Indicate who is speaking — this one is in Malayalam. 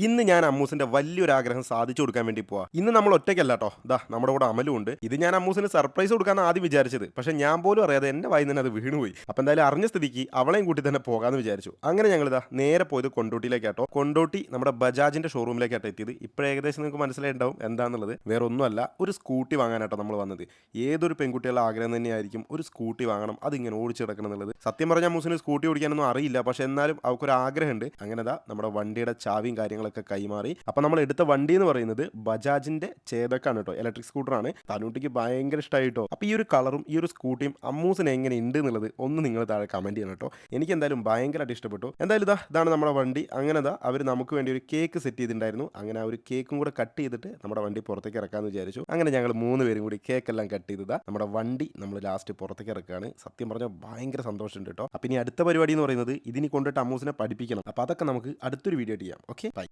Speaker 1: ഇന്ന് ഞാൻ അമ്മൂസിന്റെ വലിയൊരു ആഗ്രഹം സാധിച്ചു കൊടുക്കാൻ വേണ്ടി പോവാ. ഇന്ന് നമ്മൾ ഒറ്റയ്ക്കല്ല കേട്ടോ. ദാ നമ്മുടെ കൂടെ അമലും ഉണ്ട്. ഇത് ഞാൻ അമ്മൂസിന് സർപ്രൈസ് കൊടുക്കാന്ന് ആദ്യം വിചാരിച്ചത്. പക്ഷെ ഞാൻ പോലും അറിയാതെ എന്റെ വായിൽ നിന്ന് അത് വീണുപോയി. അപ്പോൾ എന്തായാലും അറിഞ്ഞ സ്ഥിതിക്ക് അവളെയും കൂട്ടി തന്നെ പോകാമെന്ന് വിചാരിച്ചു. അങ്ങനെ ഞങ്ങൾ ഇതാ നേരെ പോയത് കൊണ്ടോട്ടിയിലേക്കാട്ടോ. കൊണ്ടോട്ടി നമ്മുടെ ബജാജിന്റെ ഷോറൂമിലേക്കാട്ടോ എത്തിയത്. ഇപ്പോൾ ഏകദേശം നിങ്ങൾക്ക് മനസ്സിലായിട്ടുണ്ടാവും എന്താണെന്നുള്ളത്. വേറെ ഒന്നുമല്ല, ഒരു സ്കൂട്ടി വാങ്ങാനാട്ടോ നമ്മൾ വന്നത്. ഏതൊരു പെൺകുട്ടികളുടെ ആഗ്രഹം തന്നെയായിരിക്കും ഒരു സ്കൂട്ടി വാങ്ങണം, അതിങ്ങനെ ഓടിച്ച് കിടക്കണം എന്നുള്ളത്. സത്യം പറഞ്ഞാൽ അമ്മൂസിന് സ്കൂട്ടി ഓടിക്കാനൊന്നും അറിയില്ല. പക്ഷെ എന്നാലും അവൾക്കൊരു ആഗ്രഹമുണ്ട്. അങ്ങനെ ദാ നമ്മുടെ വണ്ടിയുടെ ചാവിയും കാര്യങ്ങളൊക്കെ കൈമാറി. അപ്പോൾ നമ്മൾ എടുത്ത വണ്ടി എന്ന് പറയുന്നത് ബജാജിന്റെ ചേതക്കാണ് കേട്ടോ. ഇലക്ട്രിക് സ്കൂട്ടറാണ്. തനൂട്ടിക്ക് ഭയങ്കര ഇഷ്ടമായി കേട്ടോ. അപ്പോൾ ഈ ഒരു കളറും ഈ ഒരു സ്കൂട്ടിയും അമ്മൂസിന് എങ്ങനെ ഉണ്ട് എന്നുള്ളത് ഒന്ന് നിങ്ങൾ താഴെ കമന്റ് ചെയ്യണം കേട്ടോ. എനിക്ക് എന്തായാലും ഭയങ്കരമായിട്ട് ഇഷ്ടപ്പെട്ടു. എന്തായാലും ഇതാണ് നമ്മുടെ വണ്ടി. അങ്ങനെ അവർ നമുക്ക് വേണ്ടി ഒരു കേക്ക് സെറ്റ് ചെയ്തിട്ടുണ്ടായിരുന്നു. അങ്ങനെ ആ ഒരു കേക്കും കൂടെ കട്ട് ചെയ്തിട്ട് നമ്മുടെ വണ്ടി പുറത്തേക്ക് ഇറക്കാമെന്ന് വിചാരിച്ചു. അങ്ങനെ ഞങ്ങൾ 3 പേരും കൂടി കേക്കെല്ലാം കട്ട് ചെയ്തതാ നമ്മുടെ വണ്ടി നമ്മൾ ലാസ്റ്റ് പുറത്തേക്ക് ഇറക്കുകയാണ്. സത്യം പറഞ്ഞാൽ ഭയങ്കര സന്തോഷമുണ്ട് കേട്ടോ. അപ്പോൾ ഇനി അടുത്ത പരിപാടി എന്ന് പറയുന്നത് ഇതിനി കൊണ്ടിട്ട് അമ്മൂസിനെ പഠിപ്പിക്കണം. അപ്പോൾ അതൊക്കെ നമുക്ക് അടുത്തൊരു വീഡിയോ ചെയ്യാം. Okay, by.